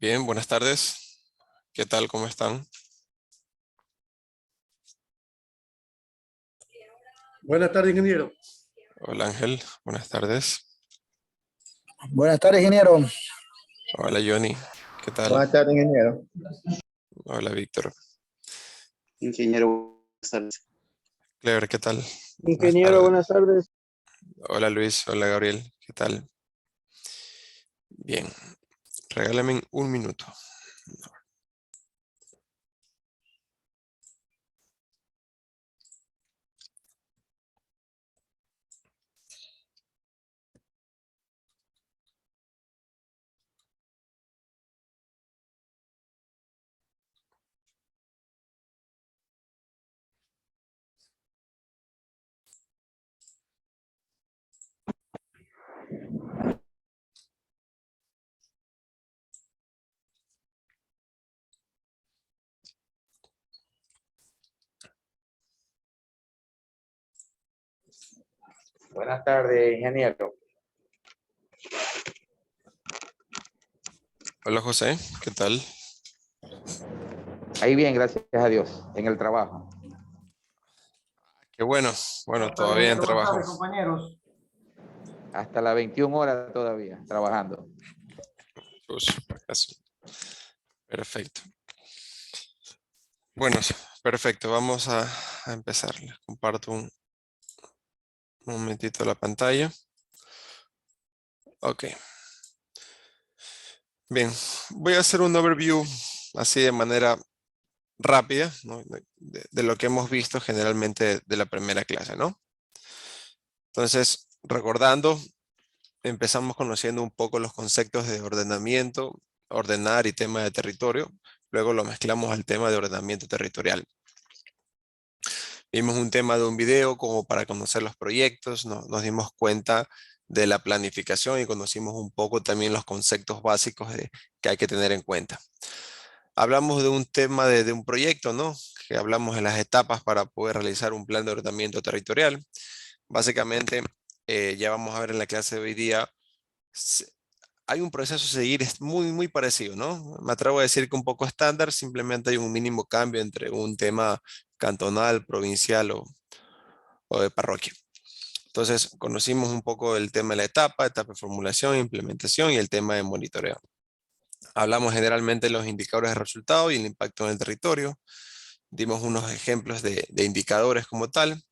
Bien, buenas tardes. ¿Qué tal? ¿Cómo están? Buenas tardes, ingeniero. Hola Ángel, buenas tardes. Buenas tardes, ingeniero. Hola Johnny, ¿qué tal? Buenas tardes, ingeniero. Hola Víctor. Ingeniero, buenas tardes. Clever, ¿qué tal? Buenas Ingeniero, buenas tardes. tardes. Hola Luis, hola Gabriel, ¿qué tal? Bien, regálame un minuto. Buenas tardes, ingeniero. Hola José, ¿qué tal? Ahí bien, gracias a Dios, en el trabajo. Qué bueno, Buenas tardes, todavía en ingeniero. Buenas trabajo. tardes, compañeros. Hasta las 21 horas todavía, trabajando. Pues, eso. Perfecto. Bueno, perfecto, vamos a empezar. Les comparto un momentito la pantalla. Ok. Bien, voy a hacer un overview así de manera rápida, ¿no? de lo que hemos visto generalmente de la primera clase, ¿no? Entonces, recordando, empezamos conociendo un poco los conceptos de ordenamiento, ordenar y tema de territorio. Luego lo mezclamos al tema de ordenamiento territorial. Vimos un tema de un video como para conocer los proyectos, nos dimos cuenta de la planificación y conocimos un poco también los conceptos básicos que hay que tener en cuenta. Hablamos de un tema de un proyecto, ¿no? Que hablamos de las etapas para poder realizar un plan de ordenamiento territorial. Básicamente, ya vamos a ver en la clase de hoy día, hay un proceso a seguir es muy parecido, ¿no? Me atrevo a decir que un poco estándar, simplemente hay un mínimo cambio entre un tema cantonal, provincial o de parroquia. Entonces, conocimos un poco el tema de la etapa de formulación, implementación y el tema de monitoreo. Hablamos generalmente de los indicadores de resultado y el impacto en el territorio. Dimos unos ejemplos de indicadores como tal,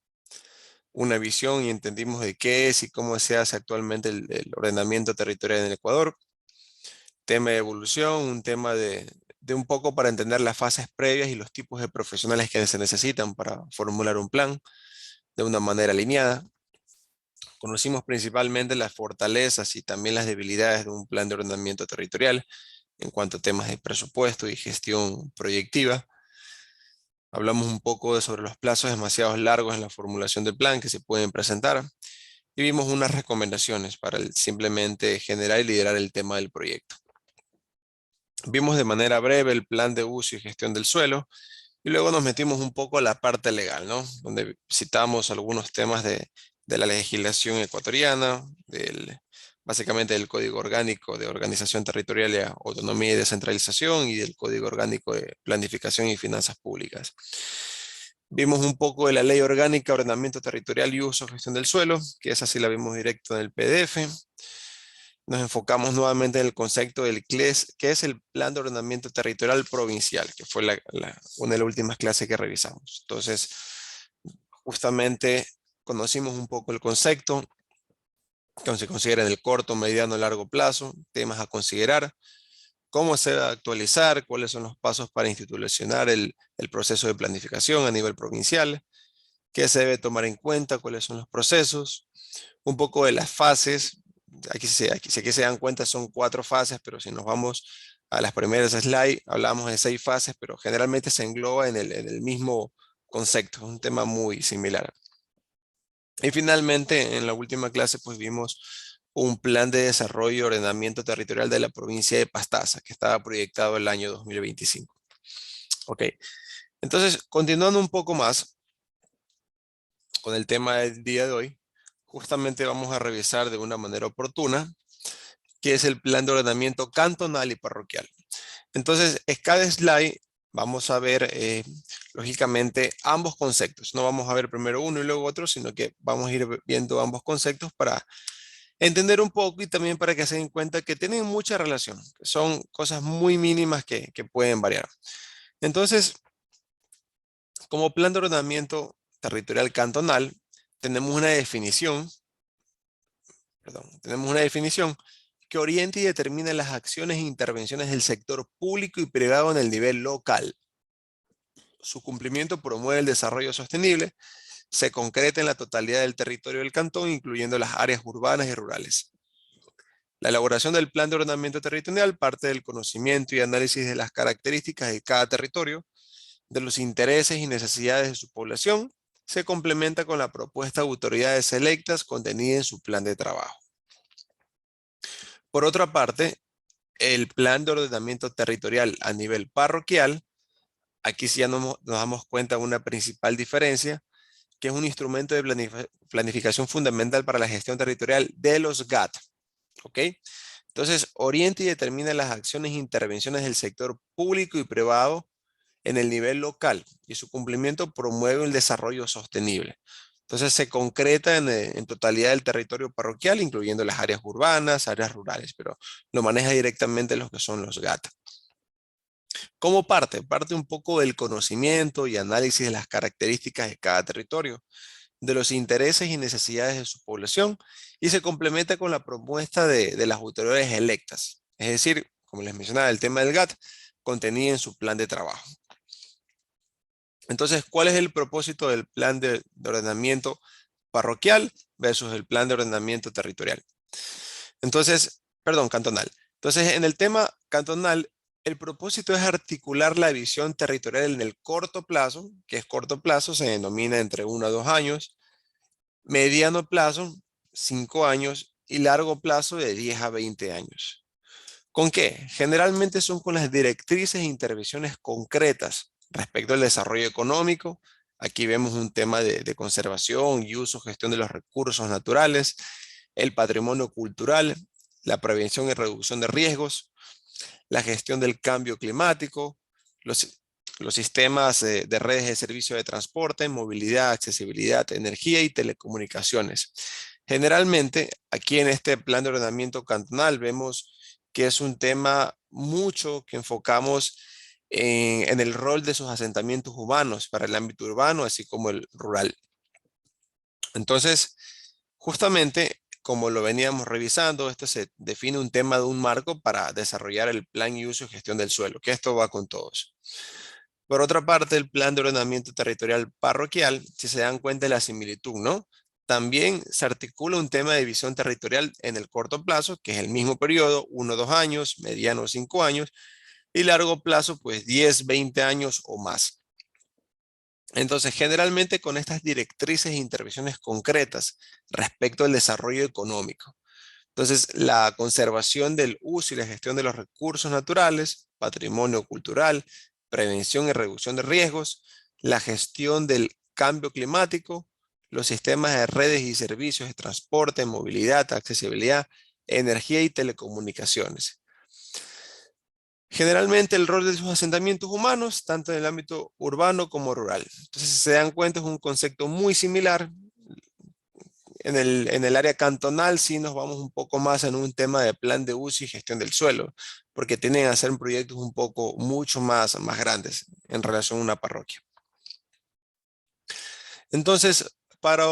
una visión y entendimos de qué es y cómo se hace actualmente el ordenamiento territorial en el Ecuador. Tema de evolución, un tema de un poco para entender las fases previas y los tipos de profesionales que se necesitan para formular un plan de una manera alineada. Conocimos principalmente las fortalezas y también las debilidades de un plan de ordenamiento territorial en cuanto a temas de presupuesto y gestión proyectiva. Hablamos un poco sobre los plazos demasiado largos en la formulación del plan que se pueden presentar y vimos unas recomendaciones para simplemente generar y liderar el tema del proyecto. Vimos de manera breve el plan de uso y gestión del suelo y luego nos metimos un poco a la parte legal, ¿no? Donde citamos algunos temas de la legislación ecuatoriana, básicamente del Código Orgánico de Organización Territorial, y Autonomía y Descentralización y del Código Orgánico de Planificación y Finanzas Públicas. Vimos un poco de la Ley Orgánica, Ordenamiento Territorial y Uso, Gestión del Suelo, que esa sí la vimos directo en el PDF. Nos enfocamos nuevamente en el concepto del CLES, que es el Plan de Ordenamiento Territorial Provincial, que fue una de las últimas clases que revisamos. Entonces, justamente conocimos un poco el concepto, que se considera en el corto, mediano, largo plazo, temas a considerar, cómo se va a actualizar, cuáles son los pasos para institucionalizar el proceso de planificación a nivel provincial, qué se debe tomar en cuenta, cuáles son los procesos, un poco de las fases. Aquí se dan cuenta son 4 fases, pero si nos vamos a las primeras slides, hablamos de 6 fases, pero generalmente se engloba en el mismo concepto, un tema muy similar. Y finalmente, en la última clase, pues vimos un plan de desarrollo y ordenamiento territorial de la provincia de Pastaza, que estaba proyectado el año 2025. Ok, entonces, continuando un poco más con el tema del día de hoy, justamente vamos a revisar de una manera oportuna qué es el plan de ordenamiento cantonal y parroquial. Entonces, en cada slide vamos a ver, lógicamente, ambos conceptos. No vamos a ver primero uno y luego otro, sino que vamos a ir viendo ambos conceptos para entender un poco y también para que se den cuenta que tienen mucha relación, que son cosas muy mínimas que pueden variar. Entonces, como plan de ordenamiento territorial cantonal, tenemos una definición, que orienta y determina las acciones e intervenciones del sector público y privado en el nivel local. Su cumplimiento promueve el desarrollo sostenible, se concreta en la totalidad del territorio del cantón, incluyendo las áreas urbanas y rurales. La elaboración del plan de ordenamiento territorial parte del conocimiento y análisis de las características de cada territorio, de los intereses y necesidades de su población, se complementa con la propuesta de autoridades electas contenida en su plan de trabajo. Por otra parte, el plan de ordenamiento territorial a nivel parroquial, aquí sí ya nos damos cuenta de una principal diferencia, que es un instrumento de planificación fundamental para la gestión territorial de los GAT. ¿Ok? Entonces, orienta y determina las acciones e intervenciones del sector público y privado en el nivel local y su cumplimiento promueve el desarrollo sostenible. Entonces, se concreta en totalidad del territorio parroquial, incluyendo las áreas urbanas, áreas rurales, pero lo maneja directamente los que son los GAT. ¿Cómo parte? Parte un poco del conocimiento y análisis de las características de cada territorio, de los intereses y necesidades de su población, y se complementa con la propuesta de las autoridades electas. Es decir, como les mencionaba, el tema del GAT contenía en su plan de trabajo. Entonces, ¿cuál es el propósito del plan de ordenamiento parroquial versus el plan de ordenamiento territorial? Entonces, perdón, cantonal. Entonces, en el tema cantonal, el propósito es articular la visión territorial en el corto plazo, que es corto plazo, se denomina entre 1 a 2 años, mediano plazo, 5 años, y largo plazo de 10 a 20 años. ¿Con qué? Generalmente son con las directrices e intervenciones concretas respecto al desarrollo económico. Aquí vemos un tema de conservación y uso, gestión de los recursos naturales, el patrimonio cultural, la prevención y reducción de riesgos, la gestión del cambio climático, los sistemas de redes de servicio de transporte, movilidad, accesibilidad, energía y telecomunicaciones. Generalmente, aquí en este plan de ordenamiento cantonal vemos que es un tema mucho que enfocamos en el rol de sus asentamientos humanos para el ámbito urbano, así como el rural. Entonces, justamente, como lo veníamos revisando, esto se define un tema de un marco para desarrollar el plan y uso y gestión del suelo, que esto va con todos. Por otra parte, el plan de ordenamiento territorial parroquial, si se dan cuenta de la similitud, ¿no? También se articula un tema de visión territorial en el corto plazo, que es el mismo periodo, 1 o 2 años, mediano 5 años, y largo plazo, pues 10, 20 años o más. Entonces, generalmente con estas directrices e intervenciones concretas respecto al desarrollo económico. Entonces, la conservación del uso y la gestión de los recursos naturales, patrimonio cultural, prevención y reducción de riesgos, la gestión del cambio climático, los sistemas de redes y servicios de transporte, movilidad, accesibilidad, energía y telecomunicaciones. Generalmente el rol de sus asentamientos humanos, tanto en el ámbito urbano como rural. Entonces, si se dan cuenta, es un concepto muy similar. En el área cantonal sí nos vamos un poco más en un tema de plan de uso y gestión del suelo, porque tienen a ser proyectos un poco mucho más grandes en relación a una parroquia. Entonces, para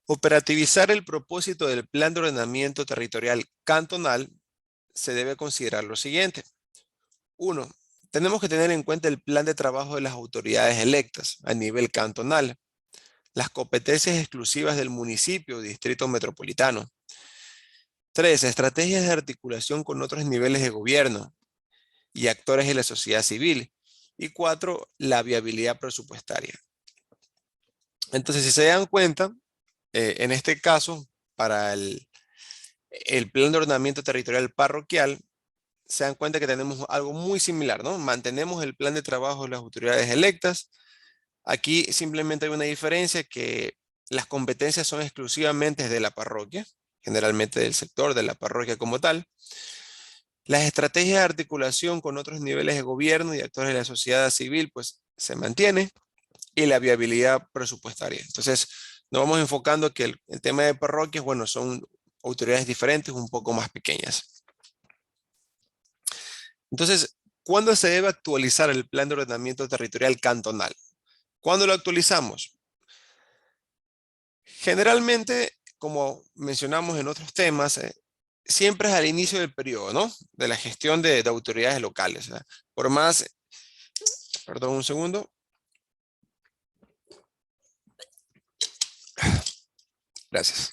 operativizar el propósito del plan de ordenamiento territorial cantonal, se debe considerar lo siguiente. 1. Tenemos que tener en cuenta el plan de trabajo de las autoridades electas a nivel cantonal, las competencias exclusivas del municipio o distrito metropolitano. 3. Estrategias de articulación con otros niveles de gobierno y actores de la sociedad civil. Y 4. La viabilidad presupuestaria. Entonces, si se dan cuenta, en este caso, para el plan de ordenamiento territorial parroquial, se dan cuenta que tenemos algo muy similar, ¿no? Mantenemos el plan de trabajo de las autoridades electas. Aquí simplemente hay una diferencia, que las competencias son exclusivamente de la parroquia, generalmente del sector de la parroquia como tal. Las estrategias de articulación con otros niveles de gobierno y actores de la sociedad civil pues se mantiene, y la viabilidad presupuestaria. Entonces, nos vamos enfocando que el tema de parroquias, bueno, son autoridades diferentes, un poco más pequeñas. Entonces, ¿cuándo se debe actualizar el plan de ordenamiento territorial cantonal? ¿Cuándo lo actualizamos? Generalmente, como mencionamos en otros temas, siempre es al inicio del periodo, ¿no? De la gestión de autoridades locales. Por más, perdón un segundo. Gracias.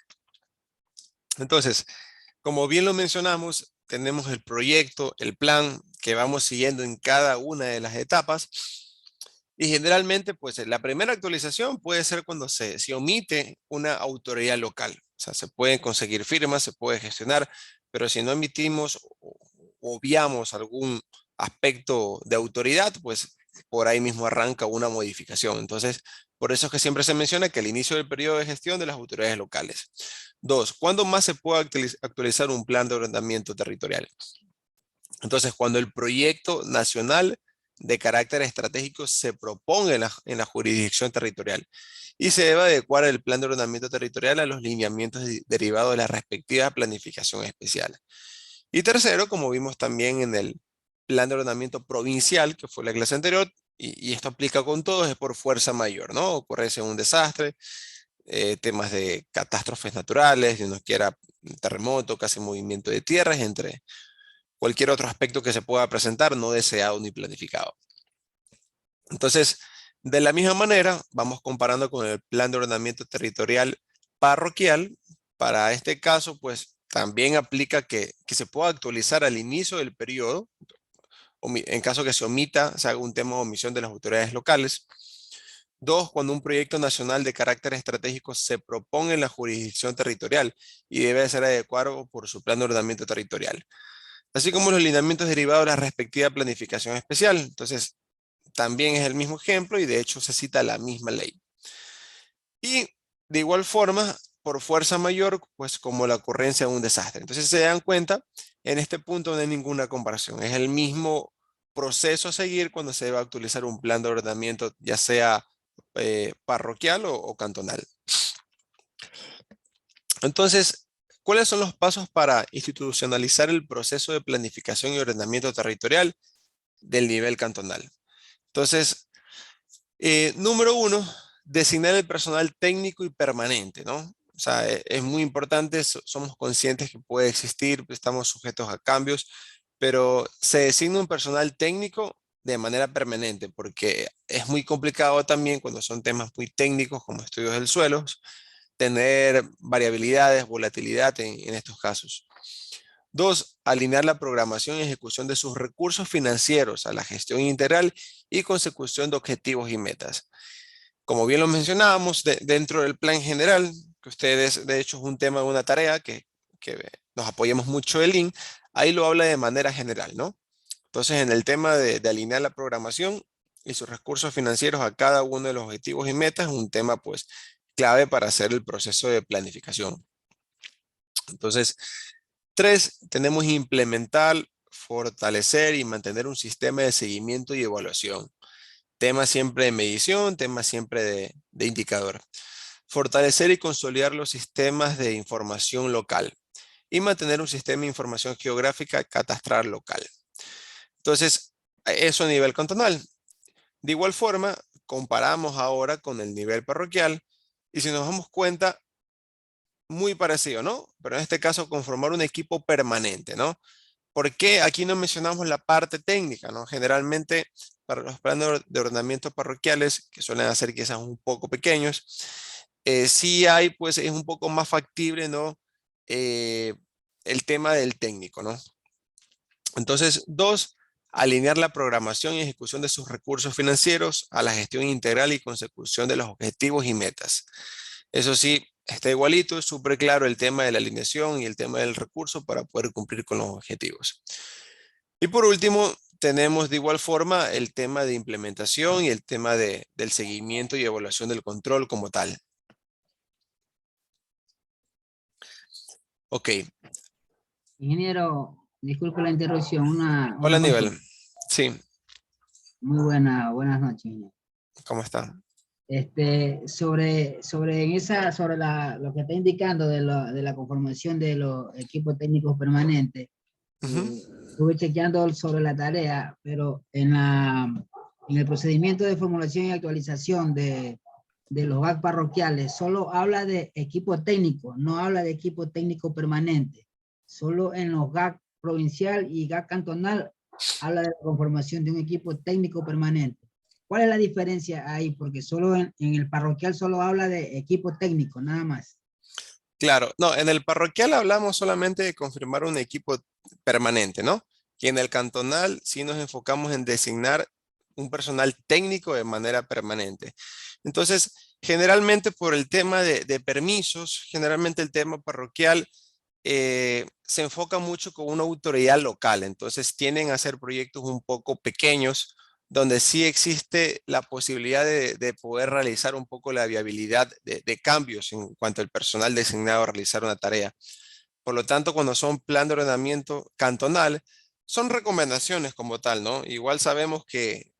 Entonces, como bien lo mencionamos, tenemos el proyecto, el plan que vamos siguiendo en cada una de las etapas. Y generalmente, pues la primera actualización puede ser cuando se omite una autoridad local. O sea, se pueden conseguir firmas, se puede gestionar, pero si no emitimos o obviamos algún aspecto de autoridad, pues por ahí mismo arranca una modificación. Entonces, por eso es que siempre se menciona que el inicio del periodo de gestión de las autoridades locales. 2. ¿Cuándo más se puede actualizar un plan de ordenamiento territorial? Entonces, cuando el proyecto nacional de carácter estratégico se propone en la jurisdicción territorial y se debe adecuar el plan de ordenamiento territorial a los lineamientos derivados de la respectiva planificación especial. Y tercero, como vimos también en el plan de ordenamiento provincial, que fue la clase anterior, y esto aplica con todos, es por fuerza mayor, ¿no? Ocurrencia de un desastre, temas de catástrofes naturales, si uno quiera terremoto, casi movimiento de tierras, entre cualquier otro aspecto que se pueda presentar no deseado ni planificado. Entonces, de la misma manera, vamos comparando con el plan de ordenamiento territorial parroquial. Para este caso, pues también aplica que se pueda actualizar al inicio del periodo, en caso que se omita, se haga un tema de omisión de las autoridades locales. 2, cuando un proyecto nacional de carácter estratégico se propone en la jurisdicción territorial y debe ser adecuado por su plan de ordenamiento territorial, así como los lineamientos derivados de la respectiva planificación especial. Entonces, también es el mismo ejemplo y de hecho se cita la misma ley. Y de igual forma, por fuerza mayor, pues como la ocurrencia de un desastre. Entonces, se dan cuenta, en este punto no hay ninguna comparación. Es el mismo proceso a seguir cuando se va a utilizar un plan de ordenamiento, ya sea parroquial o cantonal. Entonces, ¿cuáles son los pasos para institucionalizar el proceso de planificación y ordenamiento territorial del nivel cantonal? Entonces, número 1, designar el personal técnico y permanente, ¿no? O sea, es muy importante, somos conscientes que puede existir, estamos sujetos a cambios, pero se designa un personal técnico de manera permanente, porque es muy complicado también cuando son temas muy técnicos como estudios del suelo, tener variabilidades, volatilidad en estos casos. 2, alinear la programación y ejecución de sus recursos financieros a la gestión integral y consecución de objetivos y metas. Como bien lo mencionábamos, dentro del plan general, que ustedes, de hecho, es un tema de una tarea que nos apoyamos mucho el link, ahí lo habla de manera general, ¿no? Entonces, en el tema de alinear la programación y sus recursos financieros a cada uno de los objetivos y metas, es un tema, pues, clave para hacer el proceso de planificación. Entonces, 3, tenemos implementar, fortalecer y mantener un sistema de seguimiento y evaluación. Tema siempre de medición, tema siempre de indicador. Fortalecer y consolidar los sistemas de información local y mantener un sistema de información geográfica catastral local. Entonces, eso a nivel cantonal. De igual forma, comparamos ahora con el nivel parroquial y si nos damos cuenta, muy parecido, ¿no? Pero en este caso, conformar un equipo permanente, ¿no? ¿Por qué aquí no mencionamos la parte técnica, ¿no? Generalmente, para los planes de ordenamiento parroquiales, que suelen ser quizás un poco pequeños, sí hay, pues es un poco más factible, ¿no? El tema del técnico, ¿no? Entonces, 2, alinear la programación y ejecución de sus recursos financieros a la gestión integral y consecución de los objetivos y metas. Eso sí, está igualito, es súper claro el tema de la alineación y el tema del recurso para poder cumplir con los objetivos. Y por último, tenemos de igual forma el tema de implementación y el tema del seguimiento y evaluación del control como tal. Ok, Ingeniero, Disculpe la interrupción. Hola, Una Aníbal. consulta. Sí, Muy buenas noches, ingeniero. ¿cómo está? Lo que está indicando de la conformación de los equipos técnicos permanentes, Ujú. estuve chequeando sobre la tarea, pero en el procedimiento de formulación y actualización de los GAC parroquiales, solo habla de equipo técnico, no habla de equipo técnico permanente. Solo en los GAC provincial y GAC cantonal habla de la conformación de un equipo técnico permanente. ¿Cuál es la diferencia ahí? Porque solo en el parroquial solo habla de equipo técnico, nada más. Claro, no, en el parroquial hablamos solamente de confirmar un equipo permanente, ¿no? Y en el cantonal sí nos enfocamos en designar un personal técnico de manera permanente. Entonces, generalmente por el tema de permisos, generalmente el tema parroquial se enfoca mucho con una autoridad local, entonces tienden a ser proyectos un poco pequeños, donde sí existe la posibilidad de poder realizar un poco la viabilidad de cambios en cuanto al personal designado a realizar una tarea. Por lo tanto, cuando son plan de ordenamiento cantonal, son recomendaciones como tal, ¿no? Igual sabemos que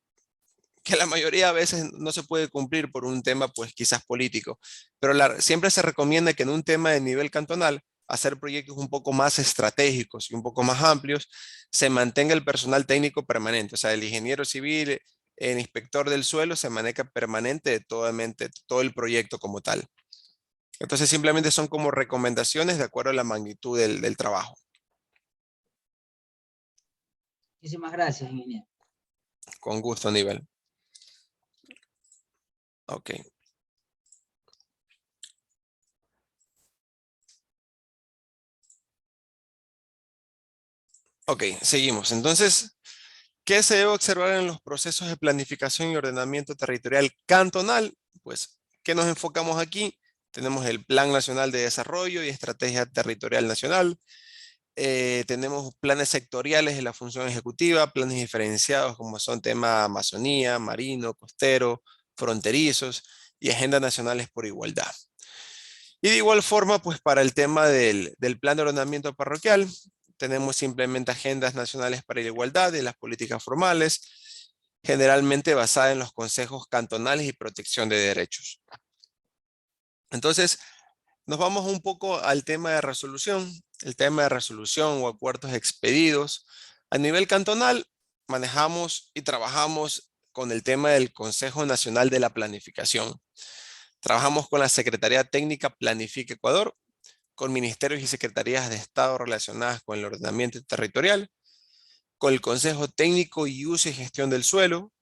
la mayoría de veces no se puede cumplir por un tema, pues quizás político, pero siempre se recomienda que en un tema de nivel cantonal, hacer proyectos un poco más estratégicos y un poco más amplios, se mantenga el personal técnico permanente, o sea, el ingeniero civil, el inspector del suelo se maneja permanente de todo el proyecto como tal. Entonces simplemente son como recomendaciones de acuerdo a la magnitud del trabajo. Muchísimas gracias, ingeniero. Con gusto, Aníbal. Ok. Ok, seguimos. Entonces, ¿qué se debe observar en los procesos de planificación y ordenamiento territorial cantonal? Pues, ¿qué nos enfocamos aquí? Tenemos el Plan Nacional de Desarrollo y Estrategia Territorial Nacional. Tenemos planes sectoriales de la función ejecutiva, planes diferenciados como son tema Amazonía, marino, costero, fronterizos y agendas nacionales por igualdad. Y de igual forma, pues para el tema del plan de ordenamiento parroquial, tenemos simplemente agendas nacionales para la igualdad y las políticas formales, generalmente basadas en los consejos cantonales y protección de derechos. Entonces, nos vamos un poco al tema de resolución. El tema de resolución o acuerdos expedidos. A nivel cantonal, manejamos y trabajamos con el tema del Consejo Nacional de la Planificación. Trabajamos con la Secretaría Técnica Planifica Ecuador, con ministerios y secretarías de Estado relacionadas con el ordenamiento territorial, con el Consejo Técnico y Uso y Gestión del Suelo,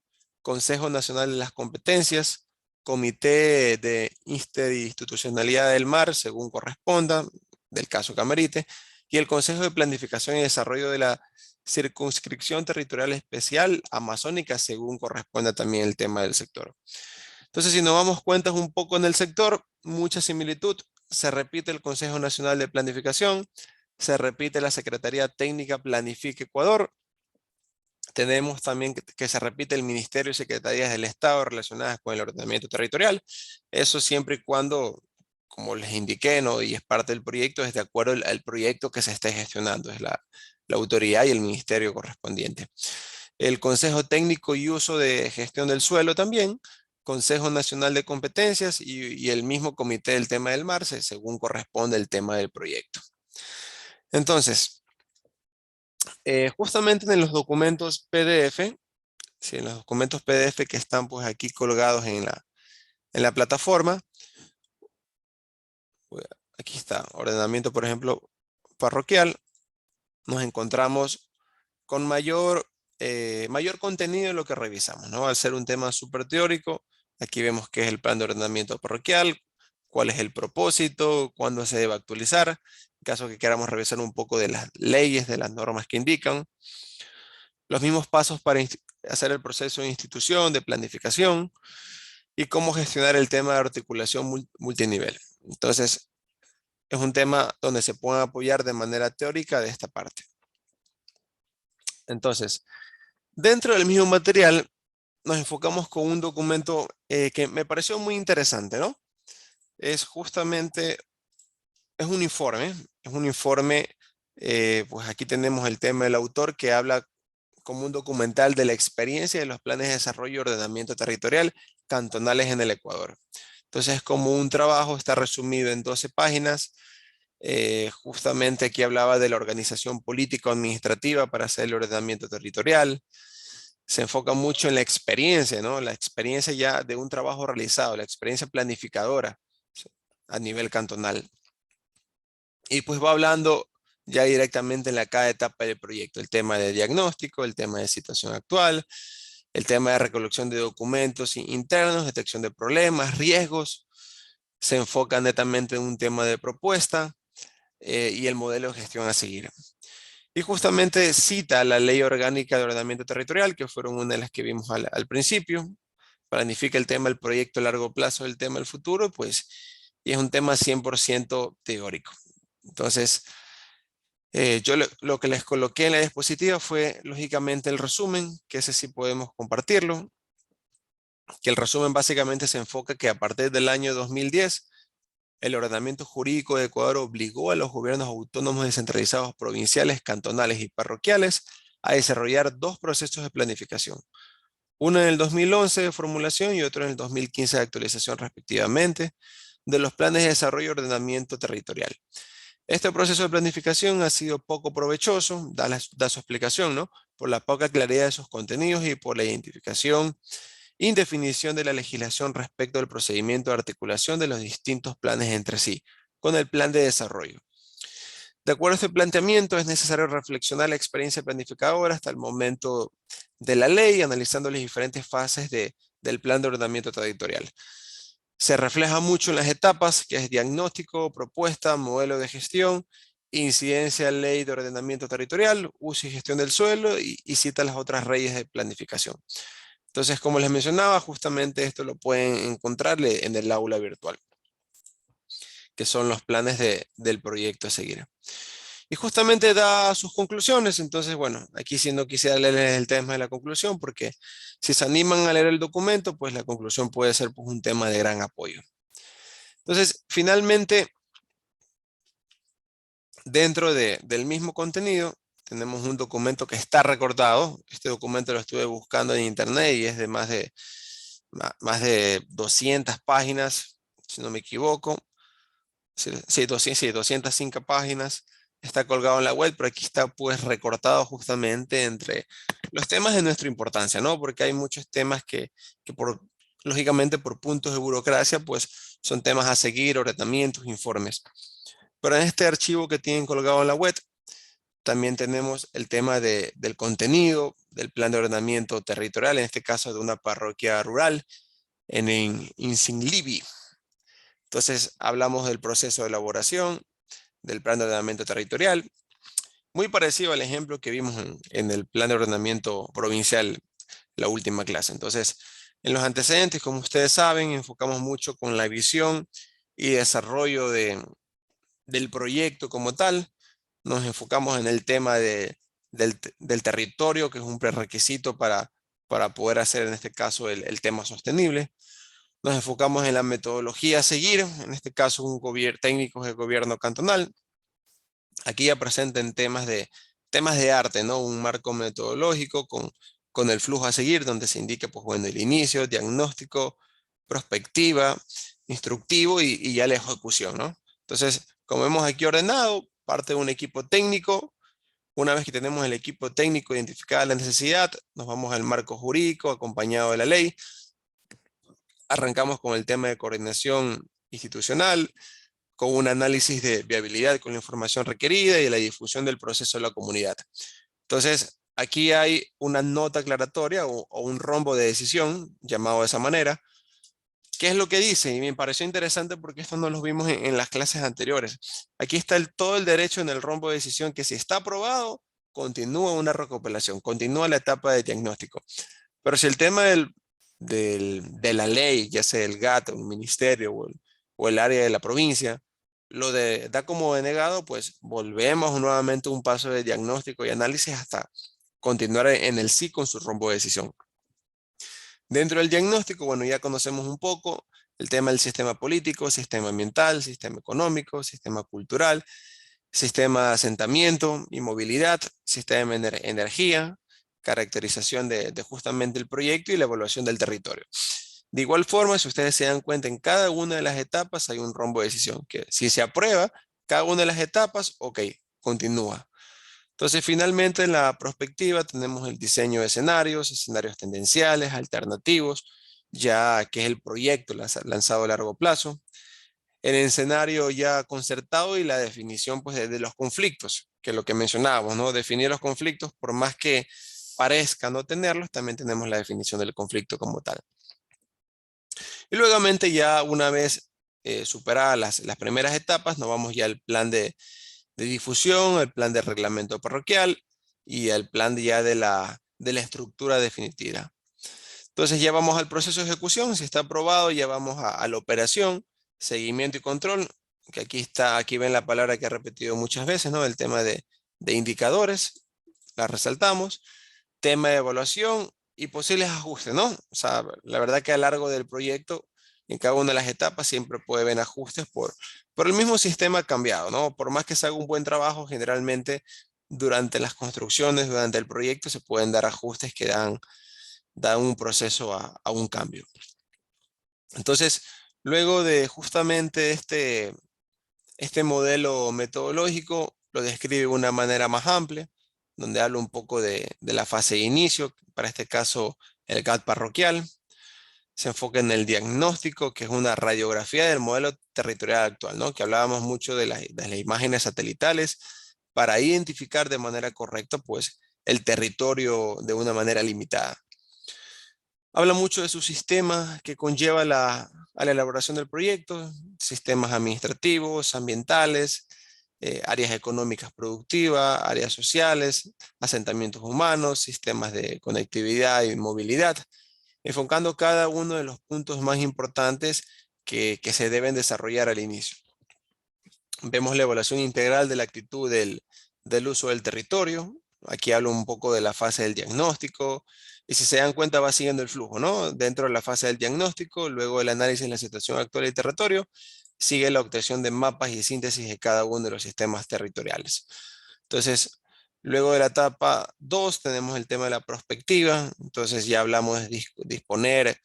Consejo Nacional de las Competencias, Comité de Interinstitucionalidad del Mar, según corresponda, del caso que amerite, y el Consejo de Planificación y Desarrollo de la Circunscripción Territorial Especial Amazónica, según corresponda también el tema del sector. Entonces, si nos damos cuenta un poco en el sector, mucha similitud. Se repite el Consejo Nacional de Planificación, se repite la Secretaría Técnica Planifica Ecuador. Tenemos también que se repite el Ministerio y Secretarías del Estado relacionadas con el ordenamiento territorial. Eso siempre y cuando, como les indiqué, ¿no? Y es parte del proyecto, es de acuerdo al proyecto que se esté gestionando, es la autoridad y el ministerio correspondiente. El Consejo Técnico y Uso de Gestión del Suelo también, Consejo Nacional de Competencias y el mismo Comité del Tema del Mar, según corresponde el tema del proyecto. Entonces, justamente en los documentos PDF, sí, en los documentos PDF que están pues aquí colgados en la plataforma, aquí está, ordenamiento, por ejemplo, parroquial, nos encontramos con mayor contenido de lo que revisamos, ¿no? Al ser un tema súper teórico, aquí vemos qué es el plan de ordenamiento parroquial, cuál es el propósito, cuándo se debe actualizar, en caso que queramos revisar un poco de las leyes, de las normas que indican, los mismos pasos para hacer el proceso de institución, de planificación y cómo gestionar el tema de articulación multinivel. Entonces, es un tema donde se puede apoyar de manera teórica de esta parte. Entonces, dentro del mismo material, nos enfocamos con un documento que me pareció muy interesante, ¿no? Es justamente, es un informe Pues aquí tenemos el tema del autor que habla como un documental de la experiencia de los planes de desarrollo y ordenamiento territorial cantonales en el Ecuador. Entonces, como un trabajo, está resumido en 12 páginas. Justamente aquí hablaba de la organización político-administrativa para hacer el ordenamiento territorial. Se enfoca mucho en la experiencia, ¿no? La experiencia ya de un trabajo realizado, la experiencia planificadora a nivel cantonal. Y pues va hablando ya directamente en cada etapa del proyecto, el tema de diagnóstico, el tema de situación actual, el tema de recolección de documentos internos, detección de problemas, riesgos. Se enfoca netamente en un tema de propuesta y el modelo de gestión a seguir. Y justamente cita la Ley Orgánica de Ordenamiento Territorial, que fueron una de las que vimos al principio. Planifica el tema del proyecto a largo plazo, el tema del futuro, pues, y es un tema 100% teórico. Entonces, yo lo que les coloqué en la diapositiva fue, lógicamente, el resumen, que ese sí podemos compartirlo, que el resumen básicamente se enfoca que a partir del año 2010, el ordenamiento jurídico de Ecuador obligó a los gobiernos autónomos descentralizados provinciales, cantonales y parroquiales a desarrollar 2 procesos de planificación. Uno en el 2011 de formulación y otro en el 2015 de actualización respectivamente, de los planes de desarrollo y ordenamiento territorial. Este proceso de planificación ha sido poco provechoso, da su explicación, ¿no? Por la poca claridad de sus contenidos y por la identificación indefinición de la legislación respecto al procedimiento de articulación de los distintos planes entre sí, con el plan de desarrollo. De acuerdo a este planteamiento, es necesario reflexionar la experiencia planificadora hasta el momento de la ley, analizando las diferentes fases del plan de ordenamiento territorial. Se refleja mucho en las etapas, que es diagnóstico, propuesta, modelo de gestión, incidencia, ley de ordenamiento territorial, uso y gestión del suelo y cita las otras leyes de planificación. Entonces, como les mencionaba, justamente esto lo pueden encontrar en el aula virtual, que son los planes del proyecto a seguir. Y justamente da sus conclusiones. Entonces, bueno, aquí sí no quisiera leerles el tema de la conclusión, porque si se animan a leer el documento, pues la conclusión puede ser pues, un tema de gran apoyo. Entonces, finalmente, dentro del mismo contenido, tenemos un documento que está recortado. Este documento lo estuve buscando en internet y es de más de 200 páginas, si no me equivoco. Sí, 205 páginas. Está colgado en la web, pero aquí está pues recortado justamente entre los temas de nuestra importancia, ¿no? Porque hay muchos temas que lógicamente por puntos de burocracia, pues son temas a seguir, ordenamientos, informes. Pero en este archivo que tienen colgado en la web, también tenemos el tema del contenido, del plan de ordenamiento territorial, en este caso de una parroquia rural en Insinlibi. Entonces hablamos del proceso de elaboración, del plan de ordenamiento territorial, muy parecido al ejemplo que vimos en el plan de ordenamiento provincial, la última clase. Entonces, en los antecedentes, como ustedes saben, enfocamos mucho con la visión y desarrollo del proyecto como tal. Nos enfocamos en el tema del territorio, que es un prerequisito para poder hacer en este caso el tema sostenible. Nos enfocamos en la metodología a seguir, en este caso técnicos de gobierno cantonal. Aquí ya presenten temas de arte, ¿no? Un marco metodológico con el flujo a seguir, donde se indica, pues bueno, el inicio, diagnóstico, prospectiva, instructivo y ya la ejecución, ¿no? Entonces, como vemos aquí ordenado, parte de un equipo técnico. Una vez que tenemos el equipo técnico identificada la necesidad, nos vamos al marco jurídico acompañado de la ley. Arrancamos con el tema de coordinación institucional, con un análisis de viabilidad con la información requerida y la difusión del proceso a la comunidad. Entonces, aquí hay una nota aclaratoria o un rombo de decisión, llamado de esa manera. ¿Qué es lo que dice? Y me pareció interesante porque esto no lo vimos en las clases anteriores. Aquí está todo el derecho en el rombo de decisión que si está aprobado, continúa una recopilación, continúa la etapa de diagnóstico. Pero si el tema de la ley, ya sea el GAT, un ministerio o el área de la provincia, da como denegado, pues volvemos nuevamente a un paso de diagnóstico y análisis hasta continuar en el sí con su rombo de decisión. Dentro del diagnóstico, bueno, ya conocemos un poco el tema del sistema político, sistema ambiental, sistema económico, sistema cultural, sistema de asentamiento y movilidad, sistema de energía, caracterización de justamente el proyecto y la evaluación del territorio. De igual forma, si ustedes se dan cuenta, en cada una de las etapas hay un rombo de decisión, que si se aprueba cada una de las etapas, ok, continúa. Entonces, finalmente, en la prospectiva tenemos el diseño de escenarios, escenarios tendenciales, alternativos, ya que es el proyecto lanzado a largo plazo. El escenario ya concertado y la definición pues, de los conflictos, que es lo que mencionábamos, ¿no? Definir los conflictos, por más que parezca no tenerlos, también tenemos la definición del conflicto como tal. Y luego ya una vez superadas las primeras etapas, nos vamos ya al plan de difusión, el plan de reglamento parroquial y el plan ya de la estructura definitiva. Entonces ya vamos al proceso de ejecución, si está aprobado ya vamos a la operación, seguimiento y control, que aquí ven la palabra que he repetido muchas veces, ¿no? El tema de indicadores, la resaltamos, tema de evaluación y posibles ajustes, ¿no? O sea, la verdad que a lo largo del proyecto, en cada una de las etapas siempre puede haber ajustes por el mismo sistema cambiado, ¿no? Por más que se haga un buen trabajo, generalmente durante las construcciones, durante el proyecto, se pueden dar ajustes que dan un proceso a un cambio. Entonces, luego de justamente este modelo metodológico, lo describe de una manera más amplia, donde habla un poco de la fase de inicio, para este caso el GAT parroquial. Se enfoca en el diagnóstico, que es una radiografía del modelo territorial actual, ¿no? Que hablábamos mucho de las imágenes satelitales para identificar de manera correcta pues, el territorio de una manera limitada. Habla mucho de su sistema que conlleva a la elaboración del proyecto, sistemas administrativos, ambientales, áreas económicas productivas, áreas sociales, asentamientos humanos, sistemas de conectividad y movilidad, enfocando cada uno de los puntos más importantes que se deben desarrollar al inicio. Vemos la evaluación integral de la actitud del uso del territorio. Aquí hablo un poco de la fase del diagnóstico. Y si se dan cuenta va siguiendo el flujo, ¿no? Dentro de la fase del diagnóstico, luego el análisis de la situación actual del territorio, sigue la obtención de mapas y síntesis de cada uno de los sistemas territoriales. Entonces, luego de la etapa 2 tenemos el tema de la prospectiva. Entonces ya hablamos de disponer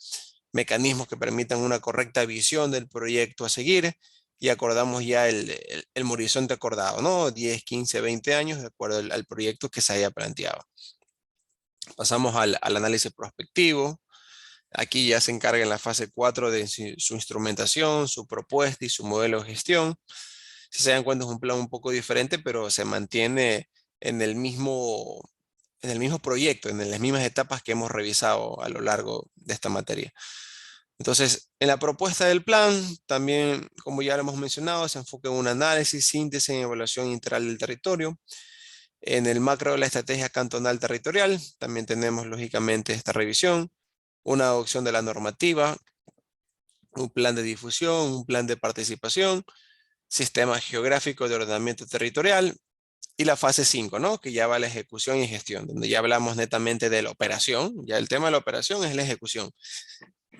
mecanismos que permitan una correcta visión del proyecto a seguir y acordamos ya el horizonte acordado, ¿no? 10, 15, 20 años de acuerdo al proyecto que se haya planteado. Pasamos al análisis prospectivo. Aquí ya se encarga en la fase 4 de su instrumentación, su propuesta y su modelo de gestión. Si se dan cuenta es un plan un poco diferente, pero se mantiene en el mismo proyecto, en las mismas etapas que hemos revisado a lo largo de esta materia. Entonces, en la propuesta del plan, también, como ya lo hemos mencionado, se enfoca en un análisis, síntesis y evaluación integral del territorio. En el macro de la estrategia cantonal territorial, también tenemos lógicamente esta revisión, una adopción de la normativa, un plan de difusión, un plan de participación, sistema geográfico de ordenamiento territorial y la fase 5, ¿no? Que ya va a la ejecución y gestión, donde ya hablamos netamente de la operación. Ya el tema de la operación es la ejecución.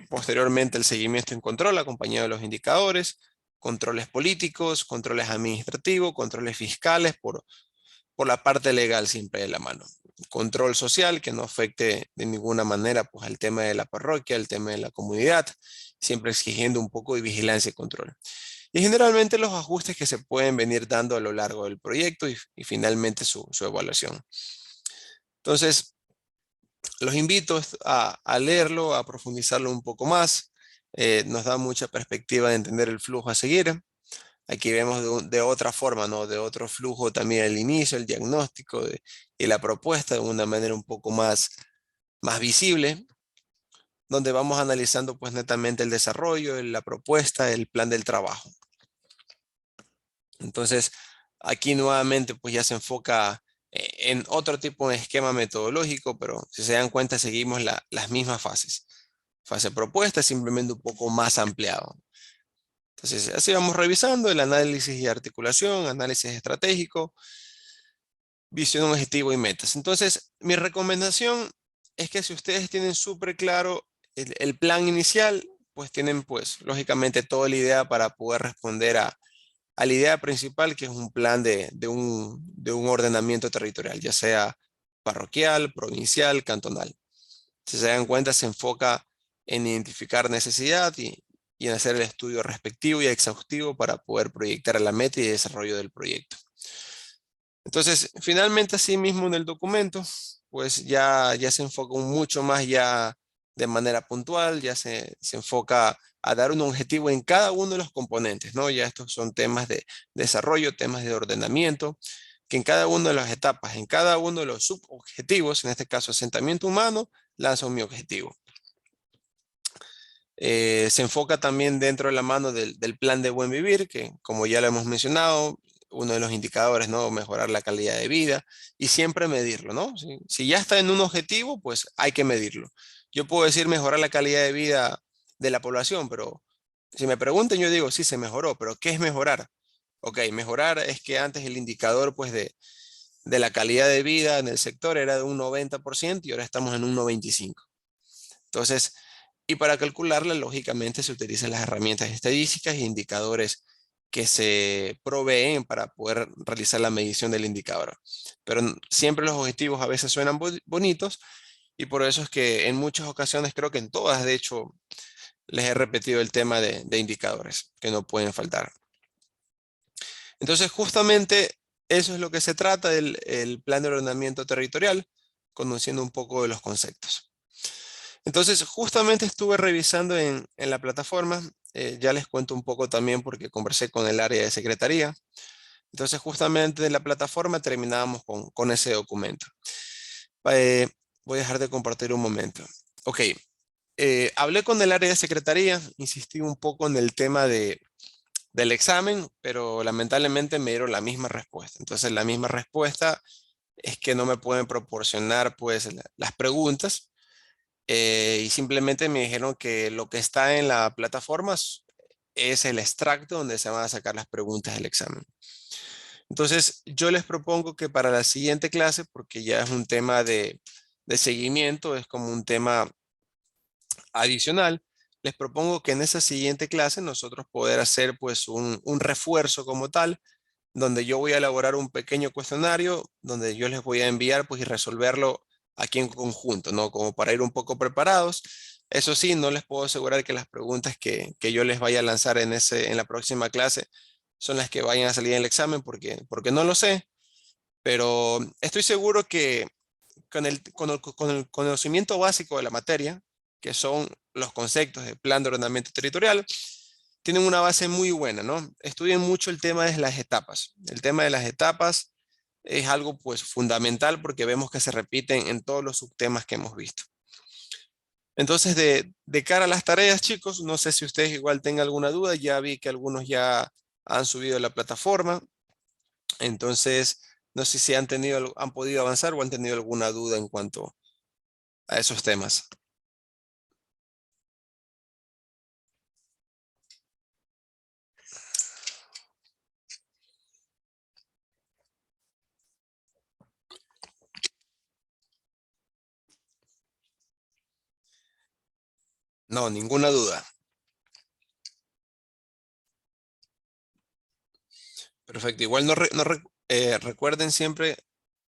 Posteriormente el seguimiento en control acompañado de los indicadores, controles políticos, controles administrativos, controles fiscales por la parte legal siempre de la mano. Control social que no afecte de ninguna manera pues, al tema de la parroquia, el tema de la comunidad, siempre exigiendo un poco de vigilancia y control. Y generalmente los ajustes que se pueden venir dando a lo largo del proyecto y finalmente su evaluación. Entonces, los invito a leerlo, a profundizarlo un poco más. Nos da mucha perspectiva de entender el flujo a seguir. Aquí vemos de otra forma, ¿no? De otro flujo también el inicio, el diagnóstico y la propuesta de una manera un poco más visible, donde vamos analizando pues netamente el desarrollo, la propuesta, el plan del trabajo. Entonces, aquí nuevamente pues ya se enfoca en otro tipo de esquema metodológico, pero si se dan cuenta seguimos las mismas fases. Fase propuesta simplemente un poco más ampliado. Entonces, así vamos revisando el análisis y articulación, análisis estratégico, visión, objetivo y metas. Entonces, mi recomendación es que si ustedes tienen súper claro el plan inicial, pues tienen, pues, lógicamente toda la idea para poder responder a a la idea principal, que es un plan de un ordenamiento territorial, ya sea parroquial, provincial, cantonal. Si se dan cuenta, se enfoca en identificar necesidad y en hacer el estudio respectivo y exhaustivo para poder proyectar la meta y desarrollo del proyecto. Entonces, finalmente, así mismo en el documento, pues ya se enfoca mucho más ya de manera puntual, ya se enfoca a dar un objetivo en cada uno de los componentes, ¿no? Ya estos son temas de desarrollo, temas de ordenamiento, que en cada una de las etapas, en cada uno de los subobjetivos, en este caso asentamiento humano, lanzo mi objetivo. Se enfoca también dentro de la mano del plan de buen vivir, que como ya lo hemos mencionado, uno de los indicadores, ¿no? Mejorar la calidad de vida y siempre medirlo, ¿no? Si ya está en un objetivo, pues hay que medirlo. Yo puedo decir mejorar la calidad de vida de la población, pero si me preguntan, yo digo, sí, se mejoró, pero ¿qué es mejorar? Ok, mejorar es que antes el indicador, pues, de la calidad de vida en el sector era de un 90% y ahora estamos en un 95%. Entonces, y para calcularla, lógicamente se utilizan las herramientas estadísticas e indicadores que se proveen para poder realizar la medición del indicador. Pero siempre los objetivos a veces suenan bonitos y por eso es que en muchas ocasiones, creo que en todas, de hecho, les he repetido el tema de indicadores que no pueden faltar. Entonces, justamente eso es lo que se trata del el plan de ordenamiento territorial, conociendo un poco de los conceptos. Entonces, justamente estuve revisando en la plataforma, ya les cuento un poco también porque conversé con el área de secretaría. Entonces, justamente en la plataforma terminábamos con ese documento. Eh, Voy a dejar de compartir un momento. Ok, hablé con el área de secretaría, insistí un poco en el tema del examen, pero lamentablemente me dieron la misma respuesta. Entonces, la misma respuesta es que no me pueden proporcionar pues las preguntas. Y simplemente me dijeron que lo que está en la plataforma es el extracto donde se van a sacar las preguntas del examen. Entonces, yo les propongo que para la siguiente clase, porque ya es un tema de seguimiento, es como un tema adicional, les propongo que en esa siguiente clase nosotros poder hacer pues un refuerzo como tal, donde yo voy a elaborar un pequeño cuestionario, donde yo les voy a enviar pues y resolverlo aquí en conjunto, ¿no? Como para ir un poco preparados. Eso sí, no les puedo asegurar que las preguntas que yo les vaya a lanzar en la próxima clase son las que vayan a salir en el examen, porque no lo sé, pero estoy seguro que con el conocimiento básico de la materia, que son los conceptos de plan de ordenamiento territorial, tienen una base muy buena, ¿no? Estudien mucho el tema de las etapas. El tema de las etapas es algo pues fundamental porque vemos que se repiten en todos los subtemas que hemos visto. Entonces, de cara a las tareas, chicos, no sé si ustedes igual tengan alguna duda. Ya vi que algunos ya han subido a la plataforma. Entonces, no sé si han podido avanzar o han tenido alguna duda en cuanto a esos temas. No, ninguna duda. Perfecto. Igual recuerden siempre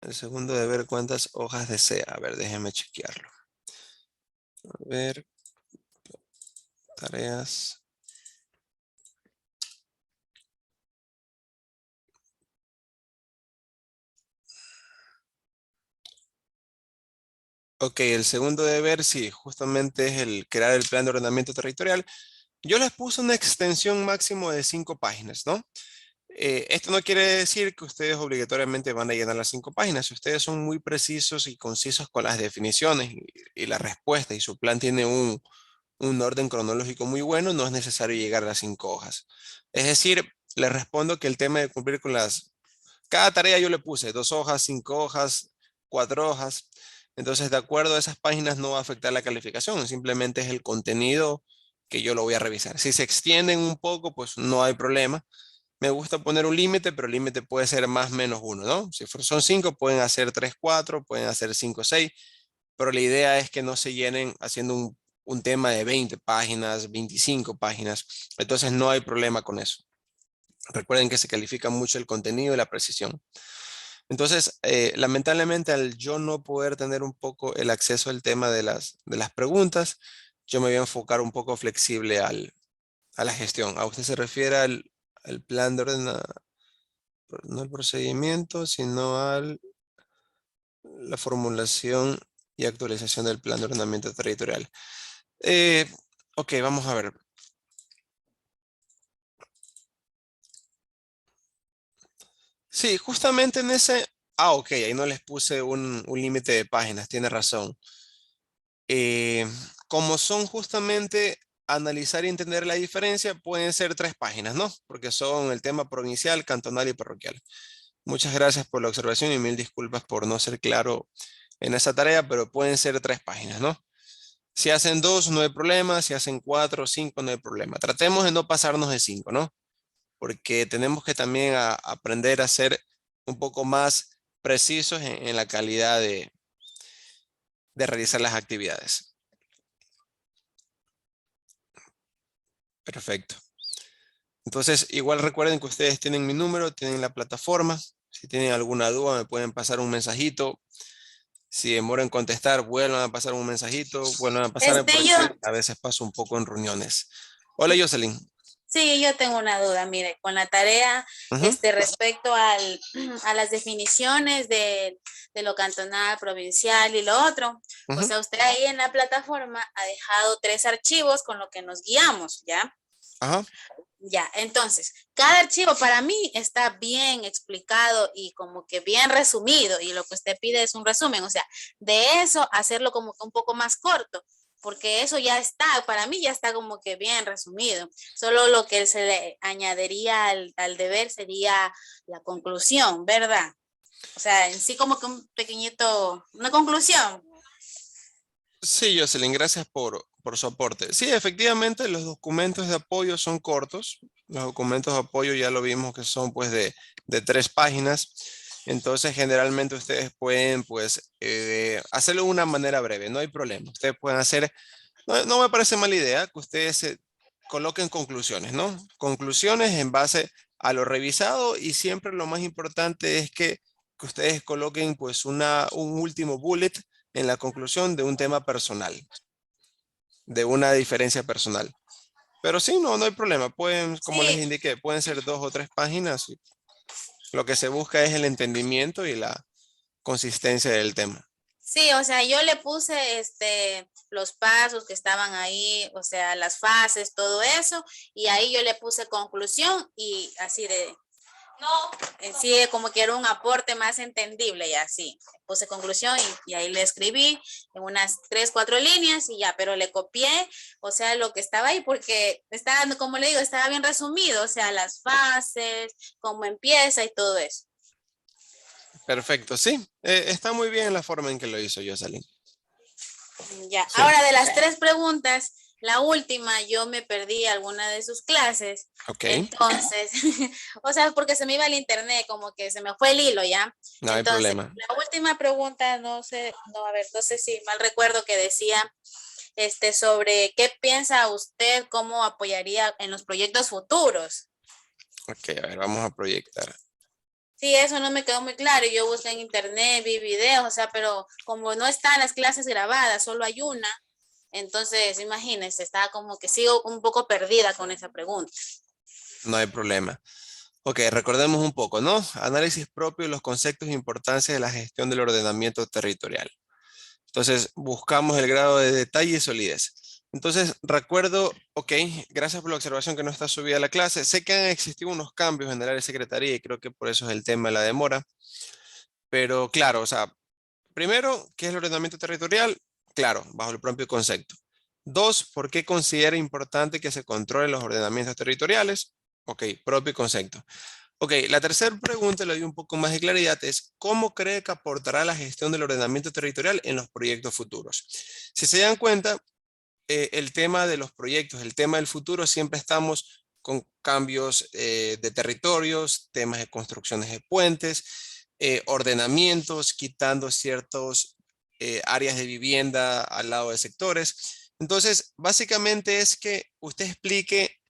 el segundo de ver cuántas hojas desea. A ver, déjenme chequearlo. A ver, tareas. Ok, el segundo deber, sí, justamente es el crear el plan de ordenamiento territorial. Yo les puse una extensión máximo de 5 páginas, ¿no? Esto no quiere decir que ustedes obligatoriamente van a llenar las 5 páginas. Si ustedes son muy precisos y concisos con las definiciones y la respuesta y su plan tiene un orden cronológico muy bueno, no es necesario llegar a las 5 hojas. Es decir, les respondo que el tema de cumplir con cada tarea yo le puse 2 hojas, 5 hojas, 4 hojas. Entonces, de acuerdo a esas páginas no va a afectar la calificación, simplemente es el contenido que yo lo voy a revisar. Si se extienden un poco, pues no hay problema. Me gusta poner un límite, pero el límite puede ser más menos 1, ¿no? Si son 5, pueden hacer 3, 4, pueden hacer 5, 6, pero la idea es que no se llenen haciendo un tema de 20 páginas, 25 páginas. Entonces no hay problema con eso. Recuerden que se califica mucho el contenido y la precisión. Entonces, lamentablemente, al yo no poder tener un poco el acceso al tema de las preguntas, yo me voy a enfocar un poco flexible a la gestión. ¿A usted se refiere al plan de ordenamiento? No al procedimiento, sino a la formulación y actualización del plan de ordenamiento territorial. Ok, vamos a ver. Sí, justamente en ese... ok, ahí no les puse un límite de páginas, tiene razón. Como son justamente analizar y entender la diferencia, pueden ser 3 páginas, ¿no? Porque son el tema provincial, cantonal y parroquial. Muchas gracias por la observación y mil disculpas por no ser claro en esa tarea, pero pueden ser 3 páginas, ¿no? Si hacen 2, no hay problema. Si hacen 4 o 5, no hay problema. Tratemos de no pasarnos de 5, ¿no? Porque tenemos que también aprender a ser un poco más precisos en la calidad de realizar las actividades. Perfecto. Entonces, igual recuerden que ustedes tienen mi número, tienen la plataforma. Si tienen alguna duda, me pueden pasar un mensajito. Si demoran en contestar, vuelvan a pasar un mensajito, vuelvan a pasar, porque Yo, a veces paso un poco en reuniones. Hola, Jocelyn. sí, yo tengo una duda, mire, con la tarea, Ujú, respecto a las definiciones de lo cantonal, provincial y lo otro. O ujú. sea, usted ahí en la plataforma ha dejado 3 archivos con lo que nos guiamos, ¿ya? Ajá. Ya, entonces, cada archivo para mí está bien explicado y como que bien resumido, y lo que usted pide es un resumen, o sea, de eso hacerlo como que un poco más corto, porque eso ya está, para mí ya está como que bien resumido. Solo lo que se le añadiría al deber sería la conclusión, ¿verdad? O sea, en sí como que un pequeñito, una conclusión. Sí, Jocelyn, gracias por su aporte. Sí, efectivamente, los documentos de apoyo son cortos. Los documentos de apoyo ya lo vimos que son pues de 3 páginas. Entonces, generalmente ustedes pueden pues hacerlo de una manera breve, no hay problema. Ustedes pueden hacer, no me parece mala idea que ustedes coloquen conclusiones, ¿no? Conclusiones en base a lo revisado, y siempre lo más importante es que ustedes coloquen pues un último bullet en la conclusión de un tema personal, de una diferencia personal. Pero sí, no hay problema. Pueden, como les Sí, indiqué, pueden ser 2 o 3 páginas. Lo que se busca es el entendimiento y la consistencia del tema. sí, o sea, yo le puse los pasos que estaban ahí, o sea, las fases, todo eso, y ahí yo le puse conclusión y así en sí como que era un aporte más entendible y así. Puse conclusión y ahí le escribí en unas 3, 4 líneas y ya, pero le copié, o sea, lo que estaba ahí porque estaba, como le digo, estaba bien resumido, o sea, las fases, cómo empieza y todo eso. Perfecto, sí. Está muy bien la forma en que lo hizo Jocelyn. Ya, Sí, ahora de las 3 preguntas, la última yo me perdí alguna de sus clases, ok. entonces, o sea, porque se me iba el internet, como que se me fue el hilo ya. No hay Entonces, problema. la última pregunta, no sé, no, a ver, no sé si mal recuerdo que decía, sobre qué piensa usted, cómo apoyaría en los proyectos futuros. Ok, a ver, vamos a proyectar. Sí, eso no me quedó muy claro. Yo busqué en internet, vi videos, o sea, pero como no están las clases grabadas, solo hay una. Entonces, imagínense, estaba como que sigo un poco perdida con esa pregunta. No hay problema. Ok, recordemos un poco, ¿no? Análisis propio de los conceptos e importancia de la gestión del ordenamiento territorial. Entonces, buscamos el grado de detalle y solidez. Entonces, recuerdo, ok, gracias por la observación que no está subida a la clase. Sé que han existido unos cambios en el área de secretaría y creo que por eso es el tema de la demora. Pero claro, o sea, primero, ¿qué es el ordenamiento territorial? Claro, bajo el propio concepto. 2, ¿por qué considera importante que se controlen los ordenamientos territoriales? Ok, propio concepto. Ok, la tercera pregunta, le doy un poco más de claridad, es ¿cómo cree que aportará la gestión del ordenamiento territorial en los proyectos futuros? Si se dan cuenta, el tema de los proyectos, el tema del futuro, siempre estamos con cambios de territorios, temas de construcciones de puentes, ordenamientos, quitando ciertas áreas de vivienda al lado de sectores. Entonces, básicamente es que usted explique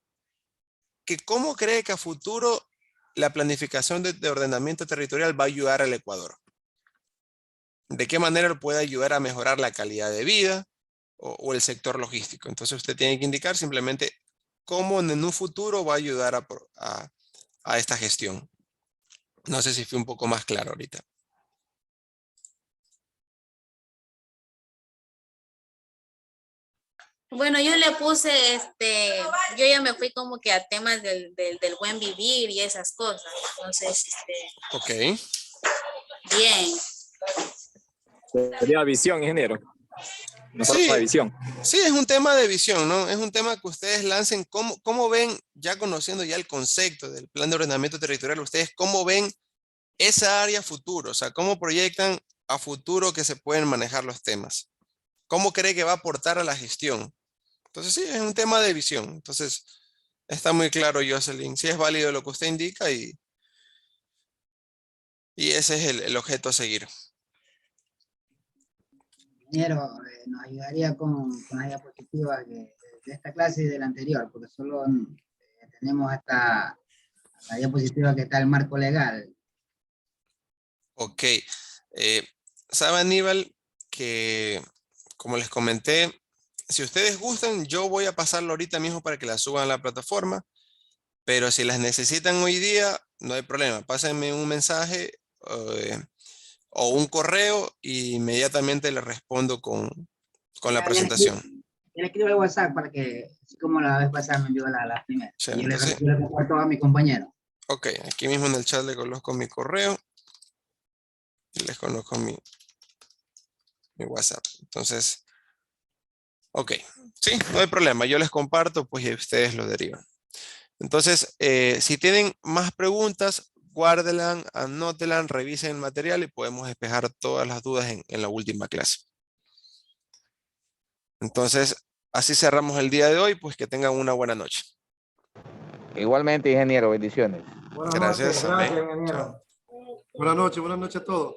que cómo cree que a futuro la planificación de ordenamiento territorial va a ayudar al Ecuador. ¿De qué manera lo puede ayudar a mejorar la calidad de vida o el sector logístico? Entonces usted tiene que indicar simplemente cómo en un futuro va a ayudar a esta gestión. No sé si fui un poco más claro ahorita. Bueno, yo le puse, yo ya me fui como que a temas del buen vivir y esas cosas. Entonces, Ok. bien. Sería visión, ingeniero. Mejor Sí. la visión. Sí, es un tema de visión, ¿no? Es un tema que ustedes lancen. ¿Cómo ven, ya conociendo ya el concepto del plan de ordenamiento territorial, ustedes cómo ven esa área futuro? O sea, ¿cómo proyectan a futuro que se pueden manejar los temas? ¿Cómo cree que va a aportar a la gestión? Entonces, sí, es un tema de visión. Entonces, está muy claro, Jocelyn. Sí es válido lo que usted indica y ese es el objeto a seguir. Ingeniero, nos ayudaría con las diapositivas de esta clase y de la anterior, porque solo tenemos hasta la diapositiva que está el marco legal. Ok. ¿Sabe, Aníbal, que como les comenté, si ustedes gustan, yo voy a pasarlo ahorita mismo para que la suban a la plataforma, pero si las necesitan hoy día, no hay problema. Pásenme un mensaje o un correo y inmediatamente les respondo con la presentación. Yo le escribo al WhatsApp para que, así como la vez pasada me envió la primera. Sí, Y yo entonces, le comparto a mi compañero. ok, aquí mismo en el chat le coloco mi correo y les coloco mi WhatsApp. Entonces, ok, sí, no hay problema. Yo les comparto, pues y ustedes lo derivan. Entonces, si tienen más preguntas, guárdenlas, anótenlas, revisen el material y podemos despejar todas las dudas en la última clase. Entonces, así cerramos el día de hoy, pues que tengan una buena noche. Igualmente, ingeniero, bendiciones. Buenas Gracias, noches, amén. gracias, ingeniero. Chao. Buenas noches a todos.